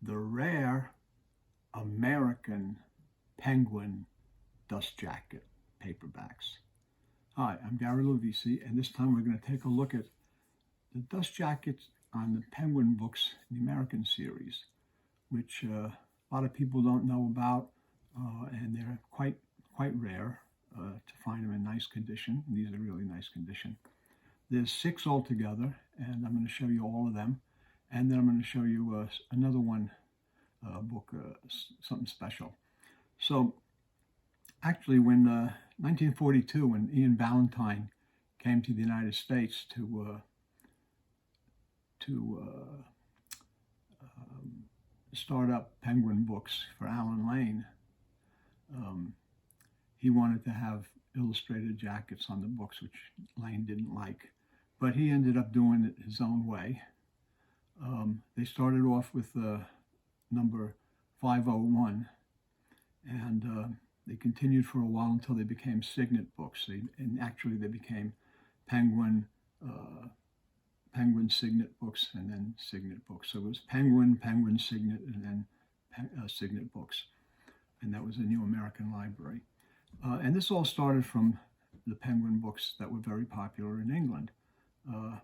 the rare American Penguin dust jacket paperbacks. Hi, I'm Gary Lovisi, and this time we're going to take a look at the dust jackets on the Penguin books, the American series, which a lot of people don't know about, and they're quite rare to find them in nice condition. These are really nice condition. There's 6 altogether, and I'm going to show you all of them, and then I'm going to show you another one book, something special. So actually, when 1942, when Ian Ballantine came to the United States to start up Penguin Books for Allen Lane, he wanted to have illustrated jackets on the books, which Lane didn't like, but he ended up doing it his own way. They started off with number 501, and they continued for a while until they became Signet Books. And actually they became Penguin Signet Books, and then Signet Books. So it was Penguin Signet, and then Signet Books. And that was a New American Library. And this all started from the Penguin books that were very popular in England.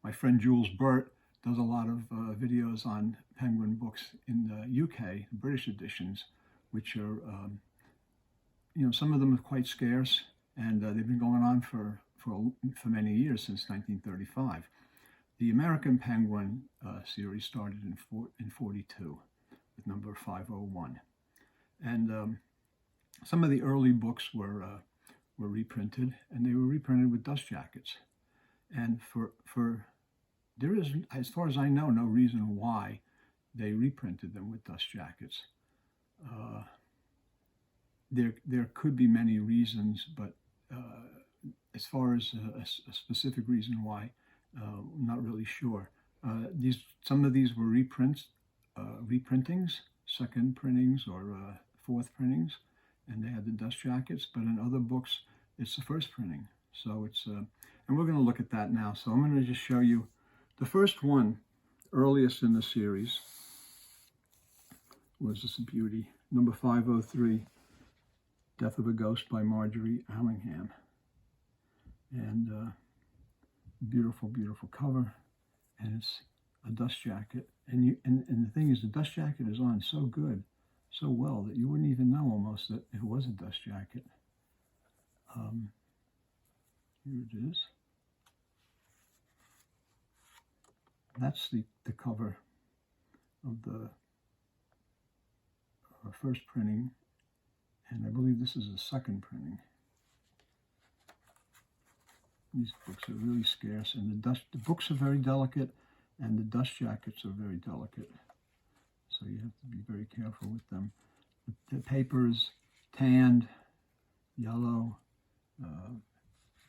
My friend Jules Burt does a lot of videos on Penguin books in the UK, British editions, which are, some of them are quite scarce, and they've been going on for many years, since 1935. The American Penguin series started in 42 with number 501. And some of the early books were reprinted, and they were reprinted with dust jackets. And there is, as far as I know, no reason why they reprinted them with dust jackets. There could be many reasons, but as far as a specific reason why, I'm not really sure. Some of these were reprintings, second printings, or fourth printings, and they had the dust jackets. But in other books, it's the first printing. So it's and we're going to look at that now. So I'm going to just show you the first one, earliest in the series. Was this a beauty? Number 503, Death of a Ghost by Marjorie Allingham. And beautiful, beautiful cover, and it's a dust jacket. And the thing is, the dust jacket is on so good, so well, that you wouldn't even know almost that it was a dust jacket. Here it is. That's the cover of the first printing, and I believe this is the second printing. These books are really scarce, and the books are very delicate, and the dust jackets are very delicate. So you have to be very careful with them. The paper is tanned, yellow,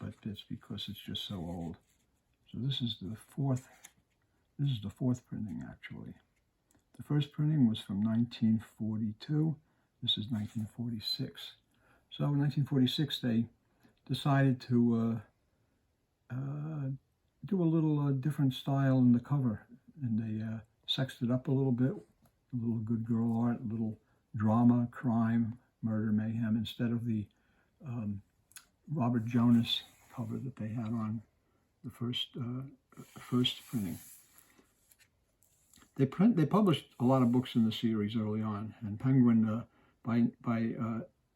but that's because it's just so old. So this is the fourth printing, actually. The first printing was from 1942. This is 1946. So in 1946, they decided to do a little different style in the cover, and they sexed it up a little bit, a little good girl art, a little drama, crime, murder, mayhem, instead of the Robert Jonas cover that they had on the first printing. They published a lot of books in the series early on, and Penguin by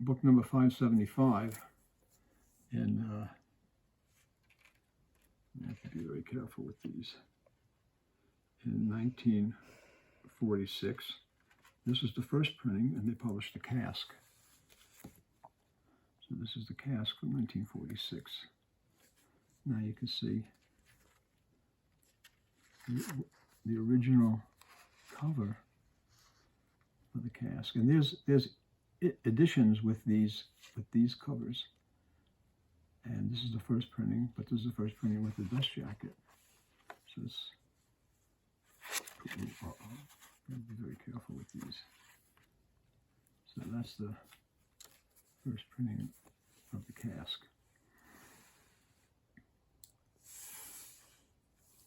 book number 575, and I have to be very careful with these. In 1946, this is the first printing, and they published the cask. So this is the cask from 1946. Now you can see the original cover of the cask, and there's editions with these covers. And this is the first printing, but this is the first printing with the dust jacket. So it's, be very careful with these. So that's the first printing of the cask.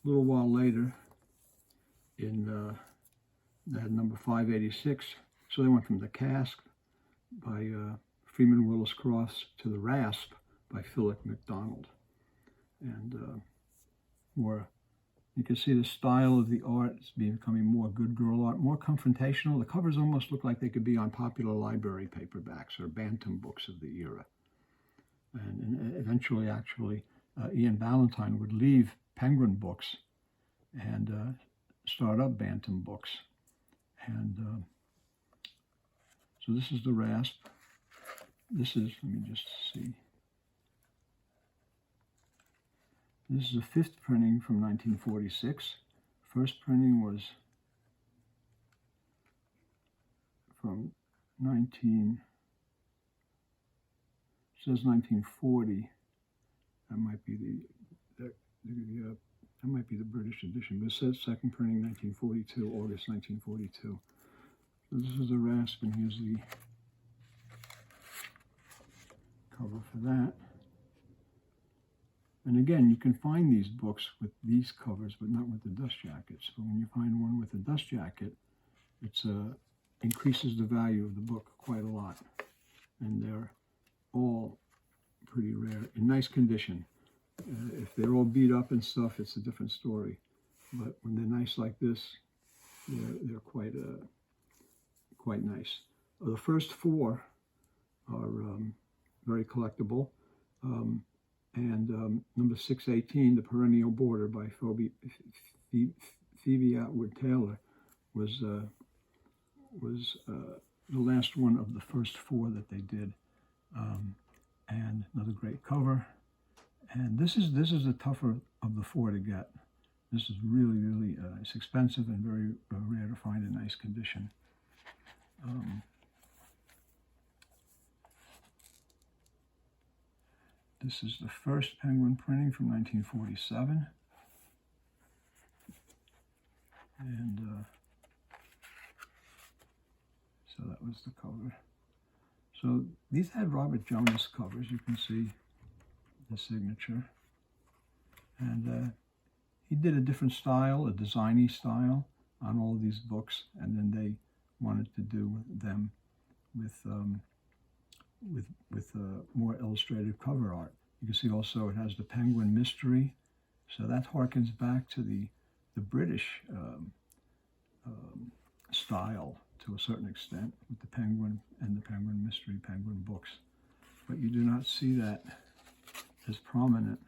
A little while later, in They had number 586. So they went from The Cask by Freeman Willis Cross to The Rasp by Philip MacDonald. And more, you can see the style of the art is becoming more good girl art, more confrontational. The covers almost look like they could be on popular library paperbacks or Bantam books of the era. And eventually, actually, Ian Ballantine would leave Penguin Books and start up Bantam Books. And so this is The Rasp. This is, let me just see. This is a fifth printing from 1946. First printing was from says 1940. That might be that might be the British edition, but it says second printing 1942, August 1942. So this is The Rasp, and here's the cover for that. And again, you can find these books with these covers, but not with the dust jackets. But when you find one with a dust jacket, it increases the value of the book quite a lot. And they're all pretty rare, in nice condition. If they're all beat up and stuff, it's a different story. But when they're nice like this, they're quite nice. The first four are very collectible. And number 618, The Perennial Border by Phoebe Atwood Taylor, was the last one of the first four that they did. And another great cover. And this is the tougher of the four to get. This is really, it's expensive and very rare to find in nice condition. This is the first Penguin printing from 1947. And so that was the cover. So these had Robert Jonas covers. You can see the signature. And he did a different style, a designy style on all of these books. And then they wanted to do them with more illustrative cover art. You can see also it has the Penguin Mystery, so that harkens back to the British style to a certain extent with the Penguin and the Penguin Mystery Penguin Books. But you do not see that as prominent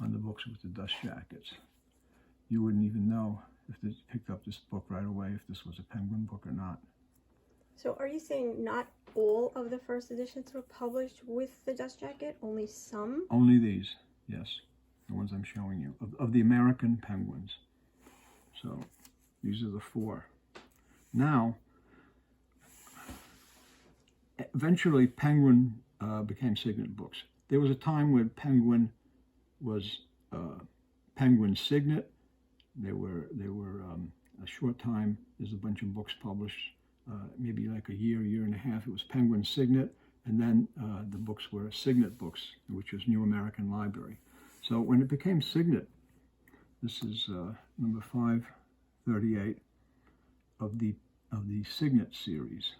on the books with the dust jackets. You wouldn't even know if they picked up this book right away if this was a Penguin book or not. So are you saying not all of the first editions were published with the dust jacket? Only some? Only these, yes. The ones I'm showing you, of the American Penguins. So these are the four. Now, eventually Penguin became Signet Books. There was a time when Penguin was Penguin Signet. They were a short time, there's a bunch of books published. Maybe like a year and a half, it was Penguin Signet, and then the books were Signet Books, which was New American Library. So when it became Signet, this is number 538 of the Signet series.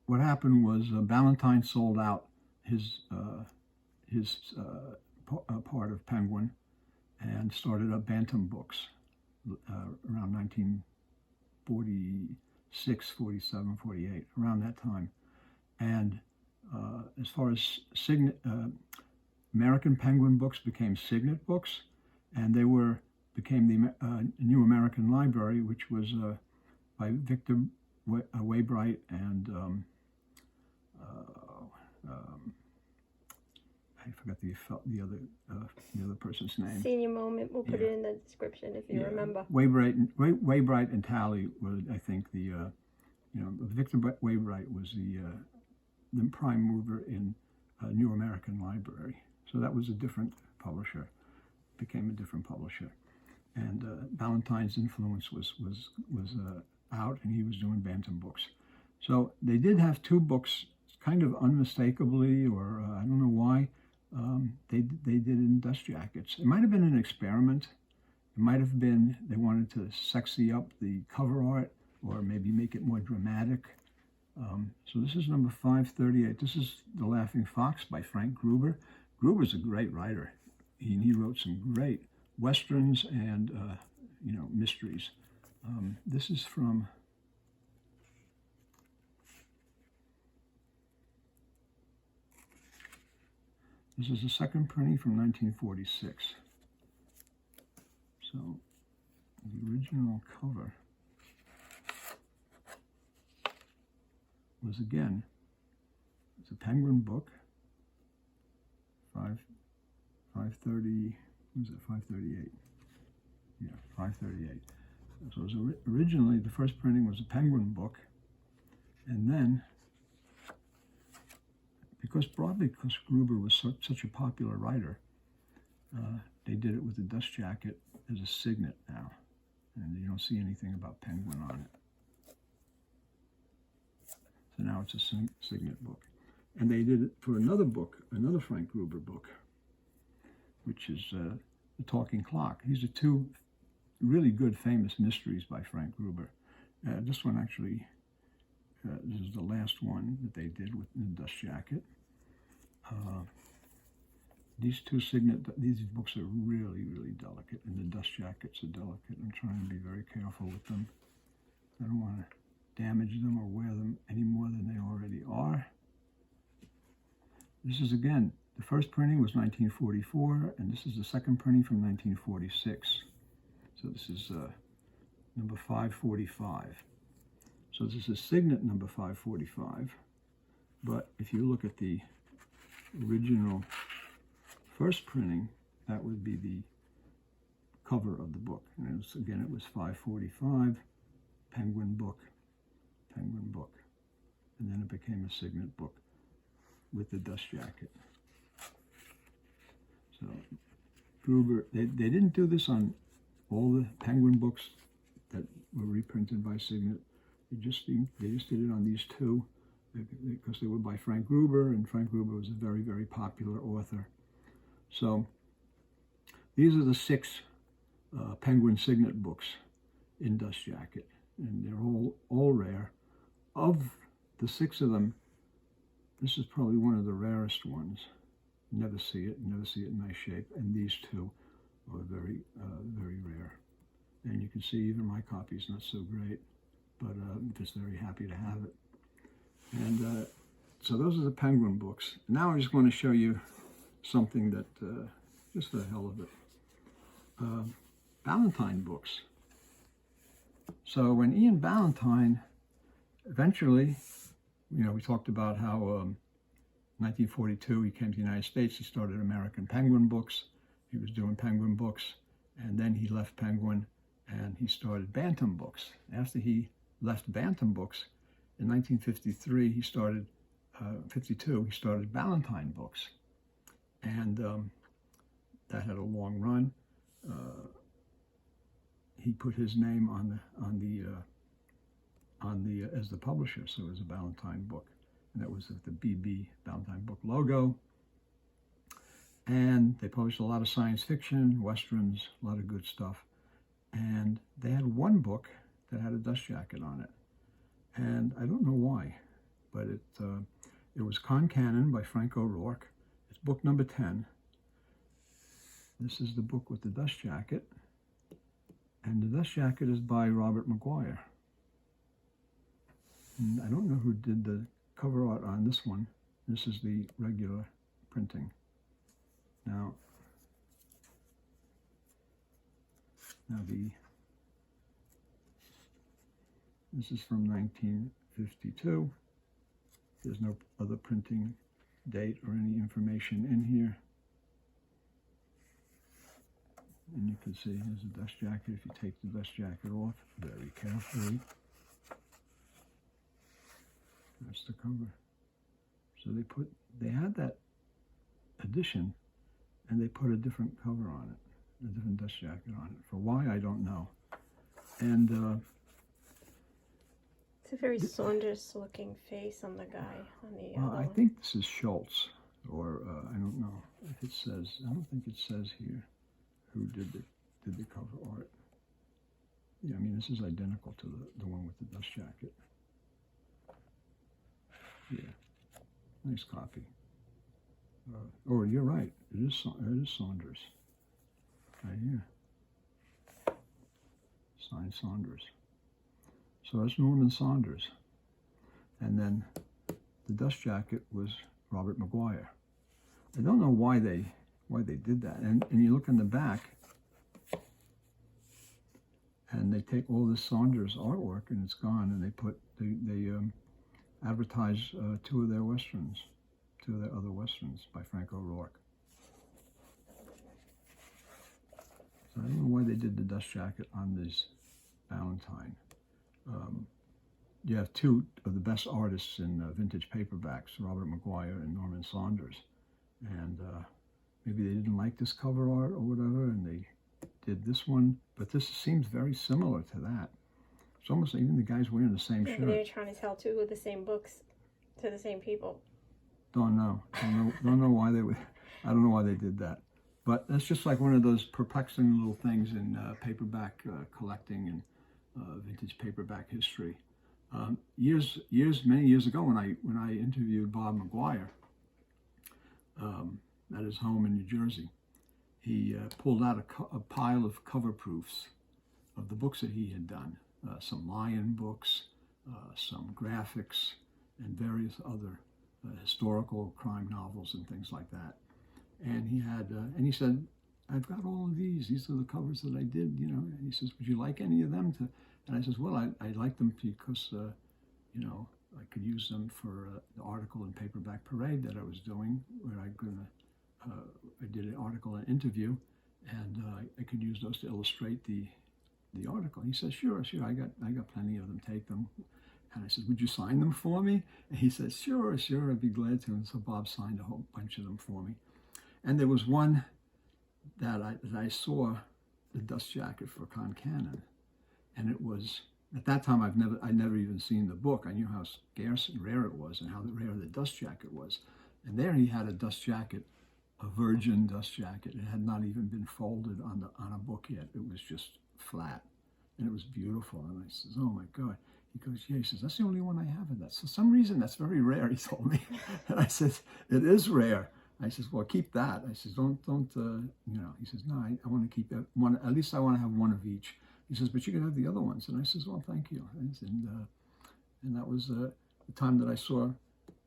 What happened was Ballantine sold out his part of Penguin and started up Bantam Books around 1946, 47, 48, around that time. And as far as American Penguin Books became Signet Books, and they became the New American Library, which was by Victor Weybright and I forgot the other person's name. Senior moment. We'll put it in the description if you remember. Weybright and Talley were, I think, Victor Weybright was the prime mover in New American Library. So that was a different publisher. Became a different publisher, and Ballantine's influence was out, and he was doing Bantam Books. So they did have two books, kind of unmistakably, or I don't know why. They did in dust jackets. It might have been an experiment, It might have been they wanted to sexy up the cover art or maybe make it more dramatic. So this is number 538. This is The Laughing Fox by Frank Gruber. Gruber's a great writer. He wrote some great westerns and, mysteries. This is from... This is the second printing from 1946. So the original cover was, again, it's a Penguin book, 530, was it 538? Yeah, 538. So it was originally, the first printing was a Penguin book, and then, because Gruber was such a popular writer, they did it with the dust jacket as a signet now, and you don't see anything about Penguin on it. So now it's a signet book. And they did it for another book, another Frank Gruber book, which is The Talking Clock. These are two really good, famous mysteries by Frank Gruber. This one actually, this is the last one that they did with the dust jacket. These books are really, really delicate, and the dust jackets are delicate. I'm trying to be very careful with them. I don't want to damage them or wear them any more than they already are. This is, again, the first printing was 1944, and this is the second printing from 1946. So this is number 545. So this is Signet number 545. But if you look at the original first printing, that would be the cover of the book. And it was 545, Penguin book. And then it became a Signet book with the dust jacket. So Gruber, they didn't do this on all the Penguin books that were reprinted by Signet. They just did it on these two because they were by Frank Gruber, and Frank Gruber was a very, very popular author. So these are the 6 Penguin Signet books in dust jacket, and they're all rare. Of the 6 of them, this is probably one of the rarest ones. Never see it in nice shape, and these 2 are very, very rare. And you can see even my copy is not so great, but I'm just very happy to have it. And so those are the Penguin books. Now I'm just going to show you something that, just for the hell of it, Ballantine books. So when Ian Ballantine, eventually, we talked about how 1942 he came to the United States, he started American Penguin Books. He was doing Penguin books, and then he left Penguin and he started Bantam Books. After he left Bantam Books, in 1953, he started 52, he started Ballantine Books, and that had a long run. He put his name on the as the publisher, so it was a Ballantine book, and that was the BB Ballantine Book logo. And they published a lot of science fiction, westerns, a lot of good stuff. And they had one book that had a dust jacket on it, and I don't know why, but it was Con Cannon by Frank O'Rourke. It's book number 10. This is the book with the dust jacket, and the dust jacket is by Robert Maguire. And I don't know who did the cover art on this one. This is the regular printing. Now this is from 1952. There's no other printing date or any information in here. And you can see there's a dust jacket. If you take the dust jacket off very carefully, that's the cover. So they had that edition, and they put a different cover on it, a different dust jacket on it. For why, I don't know. And it's a very Saunders-looking face on the guy on the other I one. think this is Schultz, or I don't know if it says. I don't think it says here who did did the cover art. Yeah, I mean, this is identical to the one with the dust jacket. Yeah, nice copy. Oh, you're right. It is Saunders. Right here. Signed Saunders. So that's Norman Saunders. And then the dust jacket was Robert Maguire. I don't know why they did that. And you look in the back, and they take all this Saunders artwork and it's gone, and they advertise two of their other westerns by Frank O'Rourke. So I don't know why they did the dust jacket on this Ballantine. You have two of the best artists in vintage paperbacks, Robert Maguire and Norman Saunders. And maybe they didn't like this cover art or whatever, and they did this one. But this seems very similar to that. It's almost like even the guy's wearing the same shirt. They were trying to sell two of the same books to the same people. Don't know why they would. I don't know why they did that. But that's just like one of those perplexing little things in paperback collecting and vintage paperback history. Many years ago, when I interviewed Bob Maguire at his home in New Jersey, he pulled out a pile of cover proofs of the books that he had done. Some Lion books, some graphics, and various other historical crime novels and things like that. And he said, "I've got all of these. These are the covers that I did, you know." And he says, "Would you like any of them to?" And I says, "Well, I like them because, you know, I could use them for the article in Paperback Parade that I was doing, where I did an article, an interview, and I could use those to illustrate the article." He says, "Sure, I got plenty of them. Take them." And I said, "Would you sign them for me?" And he said, Sure, I'd be glad to." And so Bob signed a whole bunch of them for me. And there was one that I saw, the dust jacket for Concanon, and it was, at that time I'd never even seen the book. I knew how scarce and rare it was, and how rare the dust jacket was. And there he had a dust jacket, a virgin dust jacket. It had not even been folded on a book yet. It was just flat, and it was beautiful. And I says, "Oh my God." He goes, "Yeah." He says, "That's the only one I have of that. So for some reason, that's very rare," he told me. And I said, "It is rare." I says, "Well, keep that." I says, don't, you know." He says, "No, I want to keep one. At least I want to have one of each." He says, "But you can have the other ones." And I says, "Well, thank you." And that was the time that I saw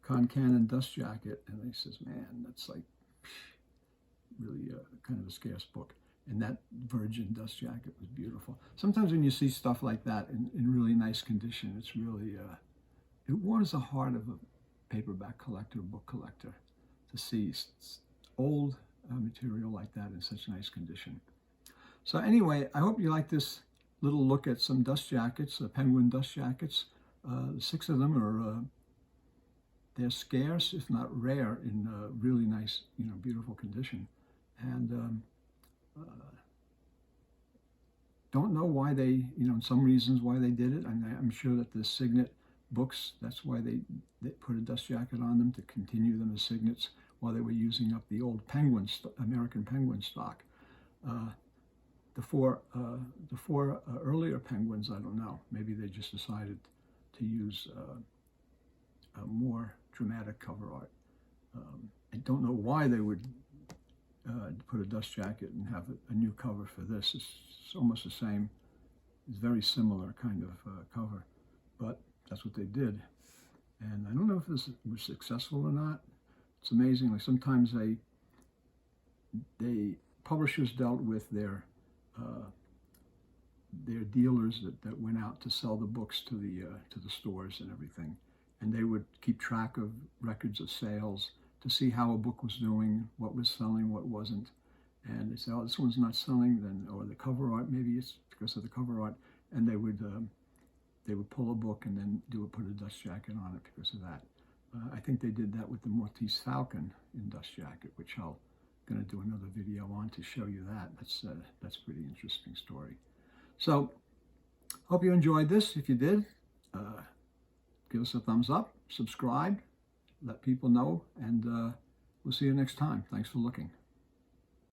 Concanon dust jacket. And I says, "Man, that's like really kind of a scarce book." And that virgin dust jacket was beautiful. Sometimes when you see stuff like that in really nice condition, it's really, it warms the heart of a paperback collector, book collector, to see old material like that in such nice condition. So anyway, I hope you like this little look at some dust jackets, Penguin dust jackets. 6 of them are, they're scarce, if not rare, in really nice, you know, beautiful condition. And don't know why they, you know, some reasons why they did it. I'm sure that the Signet Books, that's why they put a dust jacket on them, to continue them as Signets while they were using up the old American Penguin stock. The four earlier Penguins, I don't know. Maybe they just decided to use a more dramatic cover art. I don't know why they would put a dust jacket and have a new cover for this. It's almost the same. It's very similar kind of cover, but that's what they did. And I don't know if this was successful or not. It's amazing. Like sometimes they publishers dealt with their dealers that went out to sell the books to the stores and everything, and they would keep track of records of sales to see how a book was doing, what was selling, what wasn't. And they say, "Oh, this one's not selling," then, or the cover art, maybe it's because of the cover art, and they would pull a book and then put a dust jacket on it because of that. I think they did that with the Maltese Falcon in dust jacket, which I'm going to do another video on to show you that. That's a pretty interesting story. So, hope you enjoyed this. If you did, give us a thumbs up, subscribe, let people know, and we'll see you next time. Thanks for looking.